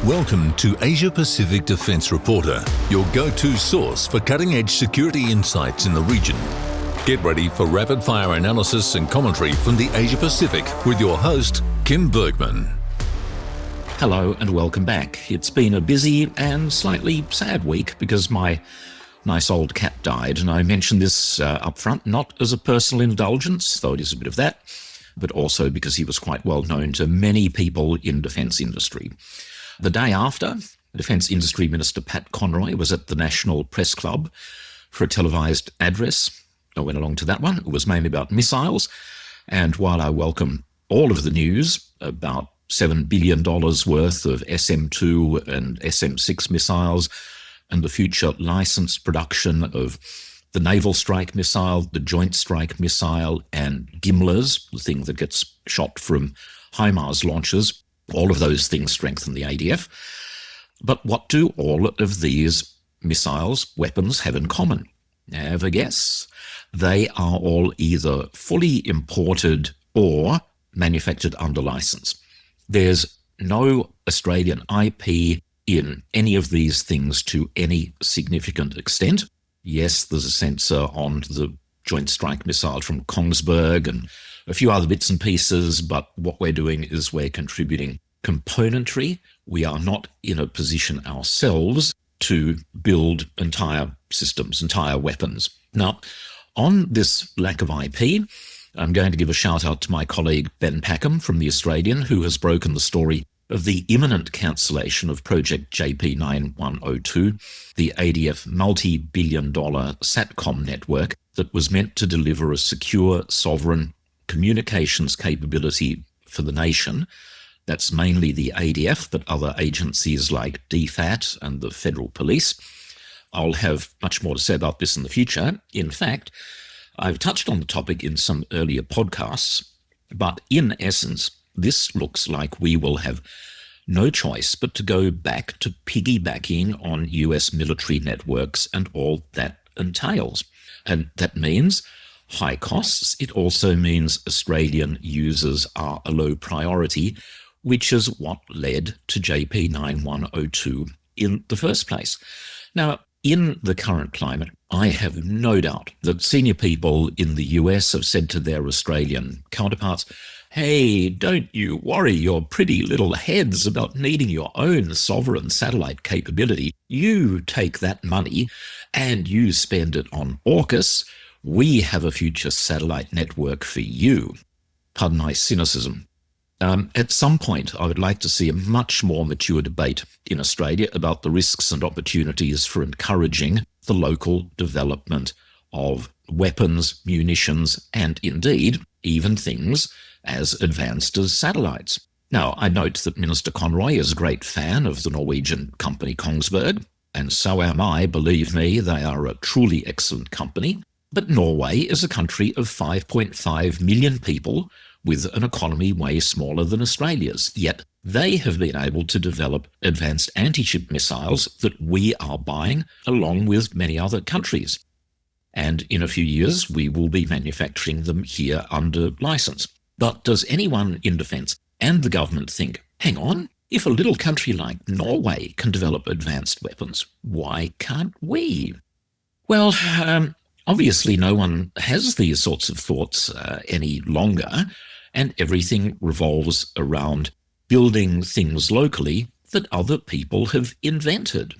Welcome to Asia Pacific Defence Reporter, your go-to source for cutting-edge security insights in the region. Get ready for rapid-fire analysis and commentary from the Asia Pacific with your host, Kim Bergman. Hello and welcome back. It's been a busy and slightly sad week because my nice old cat died, and I mention this up front not as a personal indulgence, though it is a bit of that, but also because he was quite well known to many people in defence industry. The day after, Defence Industry Minister Pat Conroy was at the National Press Club for a televised address. I went along to that one. It was mainly about missiles. And while I welcome all of the news about $7 billion worth of SM-2 and SM-6 missiles and the future licensed production of the Naval Strike Missile, the Joint Strike Missile, and GMLRS, the thing that gets shot from HIMARS launchers, all of those things strengthen the ADF. But what do all of these missiles, weapons, have in common? Have a guess? They are all either fully imported or manufactured under license. There's no Australian IP in any of these things to any significant extent. Yes, there's a sensor on the Joint Strike Missile from Kongsberg and a few other bits and pieces, but what we're doing is we're contributing componentry. We are not in a position ourselves to build entire systems, entire weapons. Now, on this lack of IP, I'm going to give a shout out to my colleague Ben Packham from The Australian, who has broken the story of the imminent cancellation of Project JP9102, the ADF multi-billion-dollar SATCOM network that was meant to deliver a secure, sovereign communications capability for the nation. That's mainly the ADF, but other agencies like DFAT and the Federal Police. I'll have much more to say about this in the future. In fact, I've touched on the topic in some earlier podcasts, but in essence, this looks like we will have no choice but to go back to piggybacking on US military networks and all that entails. And that means high costs. It also means Australian users are a low priority, which is what led to JP9102 in the first place. Now, in the current climate, I have no doubt that senior people in the US have said to their Australian counterparts, hey, don't you worry your pretty little heads about needing your own sovereign satellite capability. You take that money and you spend it on AUKUS. We have a future satellite network for you. Pardon my cynicism. At some point, I would like to see a much more mature debate in Australia about the risks and opportunities for encouraging the local development of weapons, munitions, and indeed, even things as advanced as satellites. Now, I note that Minister Conroy is a great fan of the Norwegian company Kongsberg, and so am I. Believe me, they are a truly excellent company. But Norway is a country of 5.5 million people with an economy way smaller than Australia's, yet they have been able to develop advanced anti-ship missiles that we are buying along with many other countries. And in a few years, we will be manufacturing them here under license. But does anyone in defence and the government think, hang on, if a little country like Norway can develop advanced weapons, why can't we? Well, obviously no one has these sorts of thoughts any longer, and everything revolves around building things locally that other people have invented.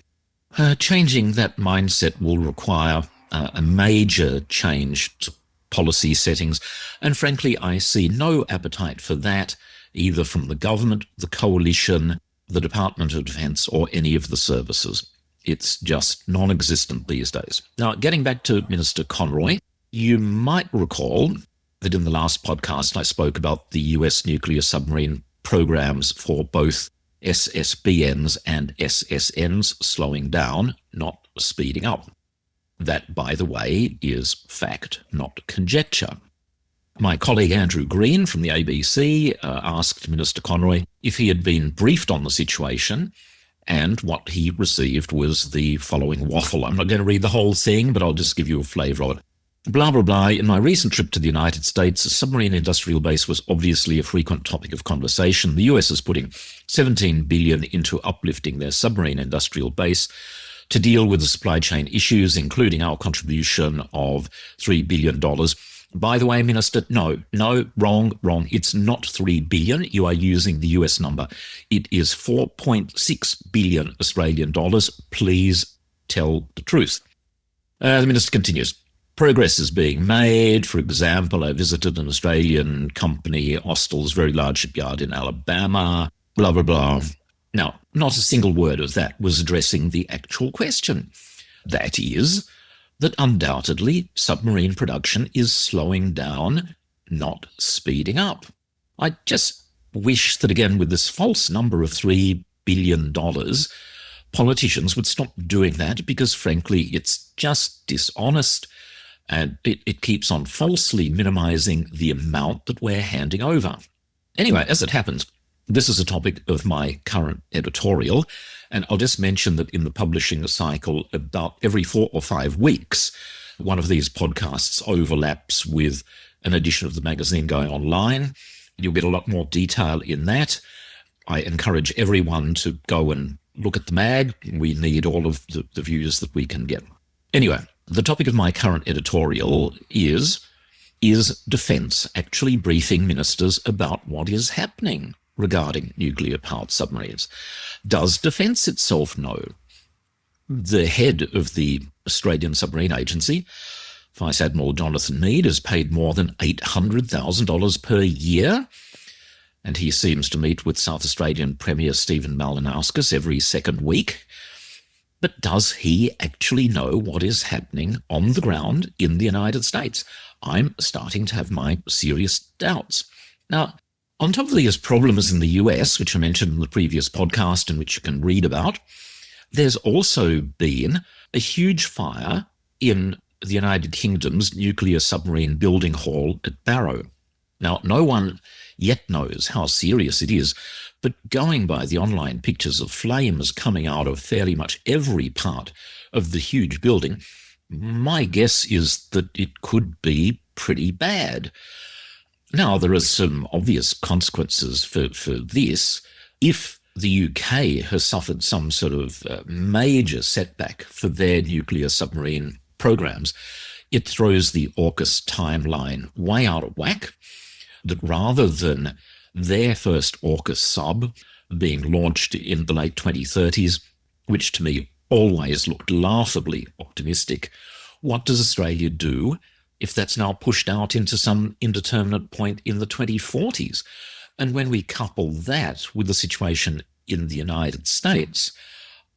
Changing that mindset will require a major change to policy settings, and frankly, I see no appetite for that either from the government, the coalition, the Department of Defence, or any of the services. It's just non-existent these days. Now, getting back to Minister Conroy, you might recall that in the last podcast I spoke about the US nuclear submarine programs for both SSBNs and SSNs slowing down, not speeding up. That, by the way, is fact, not conjecture. My colleague Andrew Green from the ABC asked Minister Conroy if he had been briefed on the situation, and what he received was the following waffle. I'm not going to read the whole thing, but I'll just give you a flavour of it. Blah, blah, blah. In my recent trip to the United States, a submarine industrial base was obviously a frequent topic of conversation. The US is putting $17 billion into uplifting their submarine industrial base to deal with the supply chain issues, including our contribution of $3 billion. By the way, Minister, no, wrong. It's not 3 billion. You are using the US number. It is 4.6 billion Australian dollars. Please tell the truth. The Minister continues. Progress is being made. For example, I visited an Australian company, Austal's very large shipyard in Alabama, blah, blah, blah. Now, not a single word of that was addressing the actual question. That is, that undoubtedly submarine production is slowing down, not speeding up. I just wish that, again, with this false number of $3 billion, politicians would stop doing that because, frankly, it's just dishonest and it keeps on falsely minimizing the amount that we're handing over. Anyway, as it happens, this is a topic of my current editorial, and I'll just mention that in the publishing cycle, about every 4 or 5 weeks, one of these podcasts overlaps with an edition of the magazine going online. You'll get a lot more detail in that. I encourage everyone to go and look at the mag. We need all of the views that we can get. Anyway, the topic of my current editorial is Defence actually briefing ministers about what is happening regarding nuclear-powered submarines? Does Defence itself know? The head of the Australian Submarine Agency, Vice Admiral Jonathan Mead, is paid more than $800,000 per year, and he seems to meet with South Australian Premier Stephen Malinauskas every second week. But does he actually know what is happening on the ground in the United States? I'm starting to have my serious doubts. Now, on top of these problems in the US, which I mentioned in the previous podcast and which you can read about, there's also been a huge fire in the United Kingdom's nuclear submarine building hall at Barrow. Now, no one yet knows how serious it is, but going by the online pictures of flames coming out of fairly much every part of the huge building, my guess is that it could be pretty bad. Now, there are some obvious consequences for this. If the UK has suffered some sort of major setback for their nuclear submarine programs, it throws the AUKUS timeline way out of whack. That rather than their first AUKUS sub being launched in the late 2030s, which to me always looked laughably optimistic, what does Australia do if that's now pushed out into some indeterminate point in the 2040s? And when we couple that with the situation in the United States,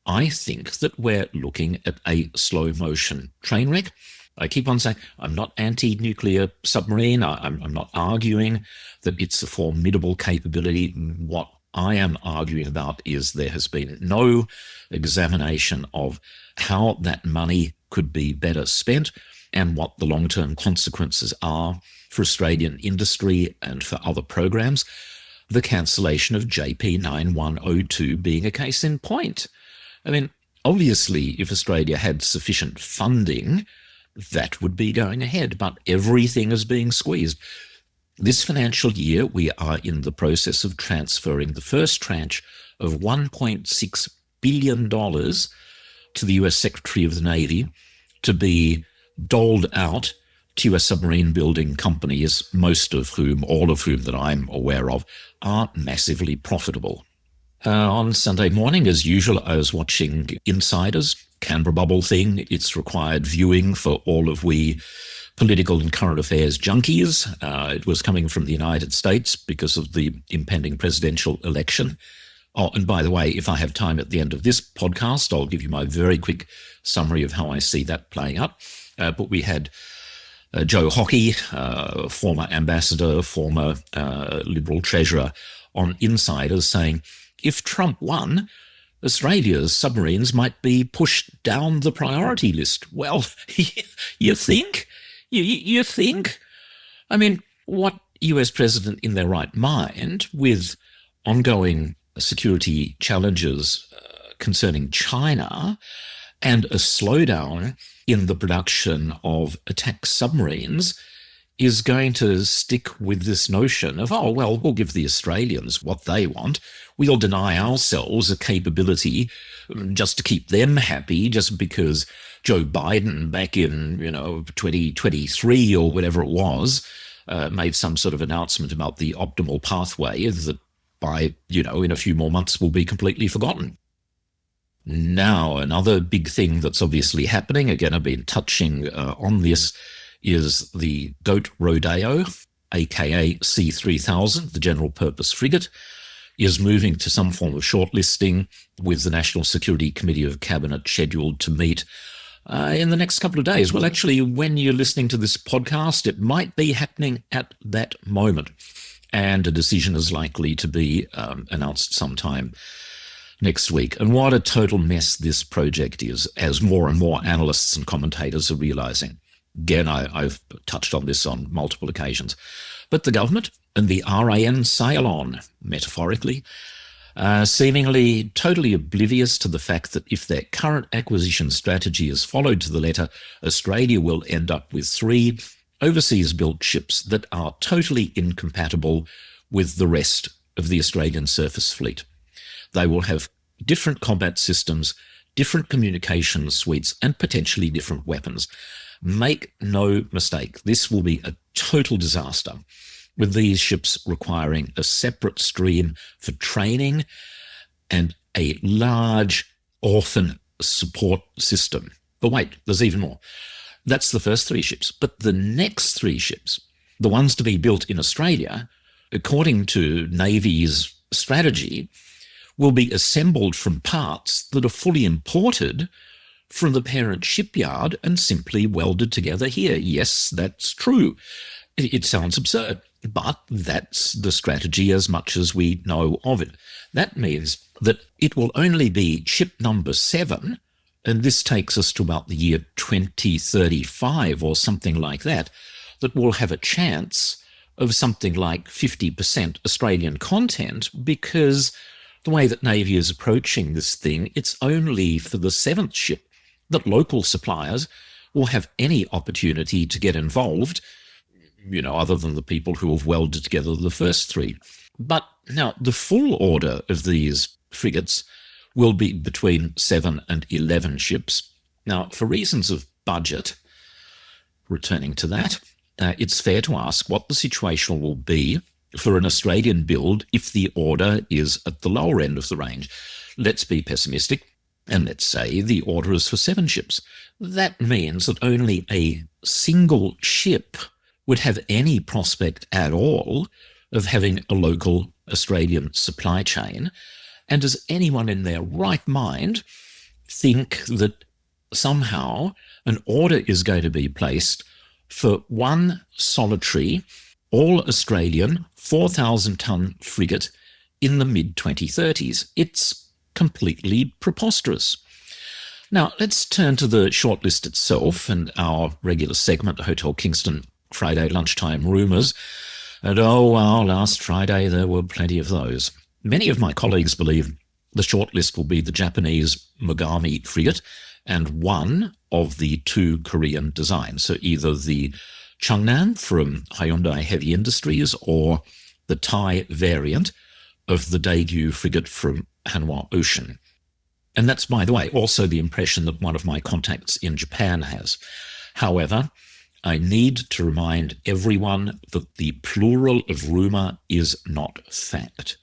I think that we're looking at a slow-motion train wreck. I keep on saying I'm not anti-nuclear submarine. I'm not arguing that it's a formidable capability. What I am arguing about is there has been no examination of how that money could be better spent and what the long-term consequences are for Australian industry and for other programs. The cancellation of JP9102 being a case in point. I mean, obviously, if Australia had sufficient funding, that would be going ahead, but everything is being squeezed. This financial year, we are in the process of transferring the first tranche of $1.6 billion to the US Secretary of the Navy to be doled out to US submarine building companies, all of whom that I'm aware of, are massively profitable. On Sunday morning, as usual, I was watching Insiders, Canberra Bubble thing. It's required viewing for all of we political and current affairs junkies. It was coming from the United States because of the impending presidential election. Oh, and by the way, if I have time at the end of this podcast, I'll give you my very quick summary of how I see that playing out. But we had Joe Hockey, former ambassador, former Liberal treasurer, on Insiders saying, if Trump won, Australia's submarines might be pushed down the priority list. Well, you think? You think? I mean, what US president in their right mind, with ongoing security challenges concerning China and a slowdown in the production of attack submarines is going to stick with this notion of, oh, well, we'll give the Australians what they want. We'll deny ourselves a capability just to keep them happy, just because Joe Biden back in, 2023 or whatever it was, made some sort of announcement about the optimal pathway that by, in a few more months will be completely forgotten. Now, another big thing that's obviously happening, again, I've been touching on this, is the Goat Rodeo, aka C-3000, the general purpose frigate, is moving to some form of shortlisting with the National Security Committee of Cabinet scheduled to meet in the next couple of days. Well, actually, when you're listening to this podcast, it might be happening at that moment, and a decision is likely to be announced sometime next week. And what a total mess this project is, as more and more analysts and commentators are realizing. Again, I've touched on this on multiple occasions. But the government and the RAN sail on, metaphorically, seemingly totally oblivious to the fact that if their current acquisition strategy is followed to the letter, Australia will end up with 3 overseas-built ships that are totally incompatible with the rest of the Australian surface fleet. They will have different combat systems, different communication suites, and potentially different weapons. Make no mistake, this will be a total disaster, with these ships requiring a separate stream for training and a large orphan support system. But wait, there's even more. That's the first 3 ships. But the next 3 ships, the ones to be built in Australia, according to Navy's strategy, will be assembled from parts that are fully imported from the parent shipyard and simply welded together here. Yes, that's true. It sounds absurd, but that's the strategy as much as we know of it. That means that it will only be ship number 7, and this takes us to about the year 2035 or something like that will have a chance of something like 50% Australian content, because the way that Navy is approaching this thing, it's only for the 7th ship that local suppliers will have any opportunity to get involved, other than the people who have welded together the first 3. But now, the full order of these frigates will be between 7 and 11 ships. Now, for reasons of budget, returning to that, it's fair to ask what the situation will be for an Australian build if the order is at the lower end of the range. Let's be pessimistic, and let's say the order is for 7 ships. That means that only a single ship would have any prospect at all of having a local Australian supply chain. And does anyone in their right mind think that somehow an order is going to be placed for one solitary, all-Australian, 4,000-ton frigate in the mid-2030s? It's completely preposterous. Now, let's turn to the shortlist itself and our regular segment, Hotel Kingston Friday lunchtime rumours. And last Friday there were plenty of those. Many of my colleagues believe the shortlist will be the Japanese Mogami frigate and one of the 2 Korean designs. So either the Changnan from Hyundai Heavy Industries or the Thai variant of the Daegu frigate from Hanwha Ocean. And that's, by the way, also the impression that one of my contacts in Japan has. However, I need to remind everyone that the plural of rumour is not fact.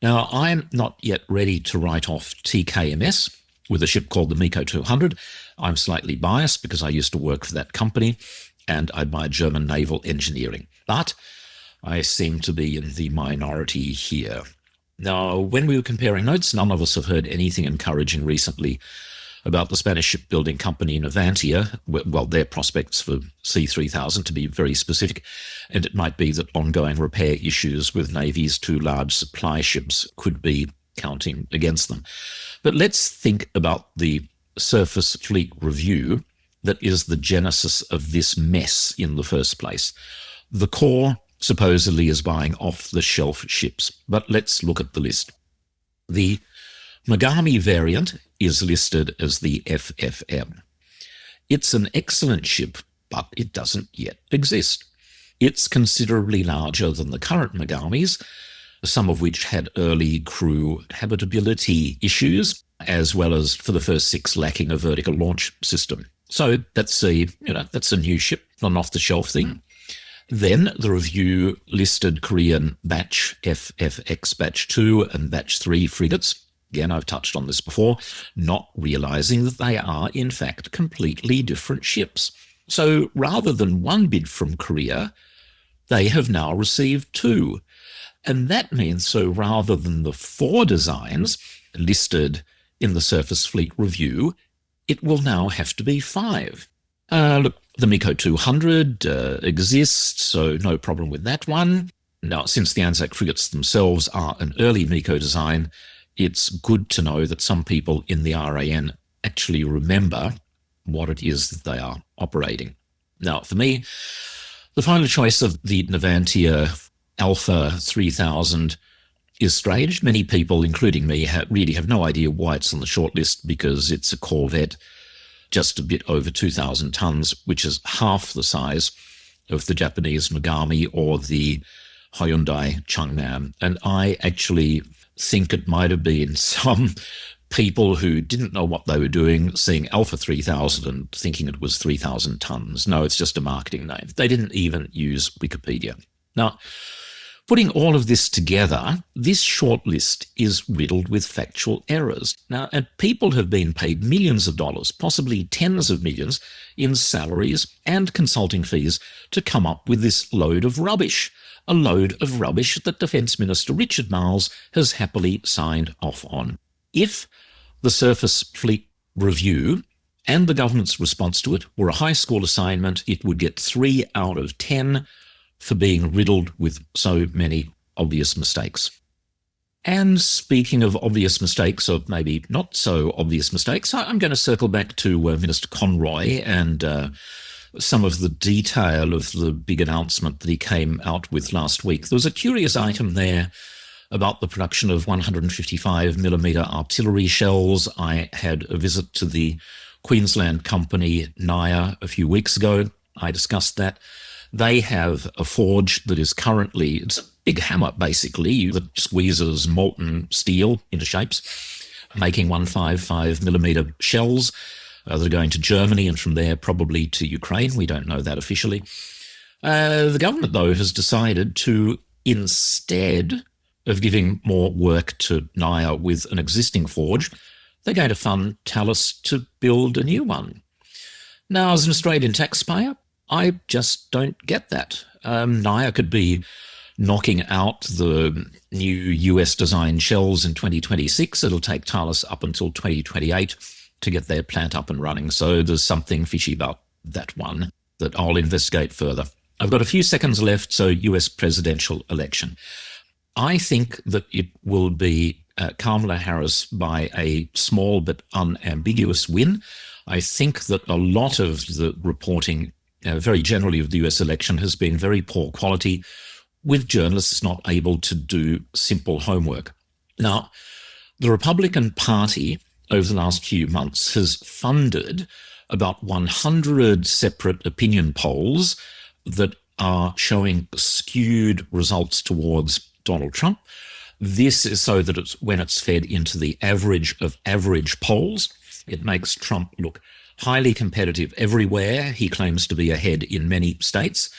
Now, I'm not yet ready to write off TKMS with a ship called the Miko 200. I'm slightly biased because I used to work for that company and I admire German naval engineering. But I seem to be in the minority here. Now, when we were comparing notes, none of us have heard anything encouraging recently about the Spanish shipbuilding company Navantia, well, their prospects for C-3000 to be very specific, and it might be that ongoing repair issues with Navy's 2 large supply ships could be counting against them. But let's think about the Surface Fleet Review that is the genesis of this mess in the first place. The Corps supposedly is buying off-the-shelf ships, but let's look at the list. The Mogami variant is listed as the FFM. It's an excellent ship, but it doesn't yet exist. It's considerably larger than the current Megamis, some of which had early crew habitability issues, as well as for the first 6 lacking a vertical launch system. So that's a new ship, not an off-the-shelf thing. Then the review listed Korean Batch FFX Batch 2 and Batch 3 frigates. Again, I've touched on this before, not realizing that they are, in fact, completely different ships. So rather than 1 bid from Korea, they have now received 2. And that means, so rather than the 4 designs listed in the Surface Fleet Review, it will now have to be 5. Look, the MEKO 200 exists, so no problem with that one. Now, since the Anzac frigates themselves are an early MEKO design, it's good to know that some people in the RAN actually remember what it is that they are operating. Now, for me, the final choice of the Navantia Alpha 3000 is strange. Many people, including me, really have no idea why it's on the shortlist, because it's a Corvette just a bit over 2,000 tons, which is half the size of the Japanese Megami or the Hyundai Chang'an. And I actually think it might have been some people who didn't know what they were doing, seeing Alpha 3000 and thinking it was 3,000 tons. No, it's just a marketing name. They didn't even use Wikipedia. Now, putting all of this together, this shortlist is riddled with factual errors. Now, and people have been paid millions of dollars, possibly tens of millions, in salaries and consulting fees to come up with this load of rubbish. A load of rubbish that Defence Minister Richard Marles has happily signed off on. If the Surface Fleet Review and the government's response to it were a high school assignment, it would get 3 out of 10 for being riddled with so many obvious mistakes. And speaking of obvious mistakes, or maybe not so obvious mistakes, I'm going to circle back to Minister Conroy and some of the detail of the big announcement that he came out with last week. There was a curious item there about the production of 155mm artillery shells. I had a visit to the Queensland company NIA a few weeks ago. I discussed that. They have a forge that is currently, it's a big hammer basically, that squeezes molten steel into shapes, making 155mm shells. They're going to Germany and from there probably to Ukraine. We don't know that officially. The government, though, has decided to, instead of giving more work to NIA with an existing forge, they're going to fund Thales to build a new one. Now, as an Australian taxpayer, I just don't get that. NIA could be knocking out the new US-designed shells in 2026. It'll take Thales up until 2028 to get their plant up and running. So there's something fishy about that one that I'll investigate further. I've got a few seconds left, so US presidential election. I think that it will be Kamala Harris by a small but unambiguous win. I think that a lot of the reporting, very generally, of the US election has been very poor quality, with journalists not able to do simple homework. Now, the Republican Party over the last few months has funded about 100 separate opinion polls that are showing skewed results towards Donald Trump. This is so that when it's fed into the average of average polls, it makes Trump look highly competitive everywhere. He claims to be ahead in many states.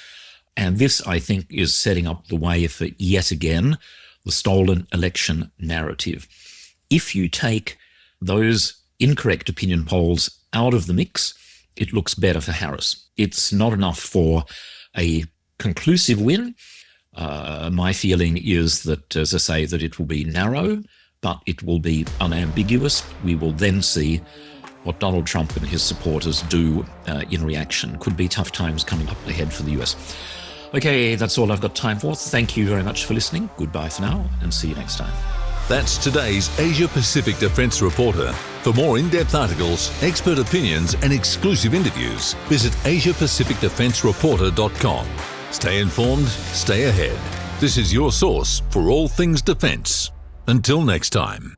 And this, I think, is setting up the way for, yet again, the stolen election narrative. If you take those incorrect opinion polls out of the mix, it looks better for Harris. It's not enough for a conclusive win. My feeling is that, as I say, that it will be narrow, but it will be unambiguous. We will then see what Donald Trump and his supporters do in reaction. Could be tough times coming up ahead for the US. Okay, that's all I've got time for. Thank you very much for listening. Goodbye for now, and see you next time. That's today's Asia Pacific Defence Reporter. For more in-depth articles, expert opinions and exclusive interviews, visit AsiaPacificDefenceReporter.com. Stay informed, stay ahead. This is your source for all things defence. Until next time.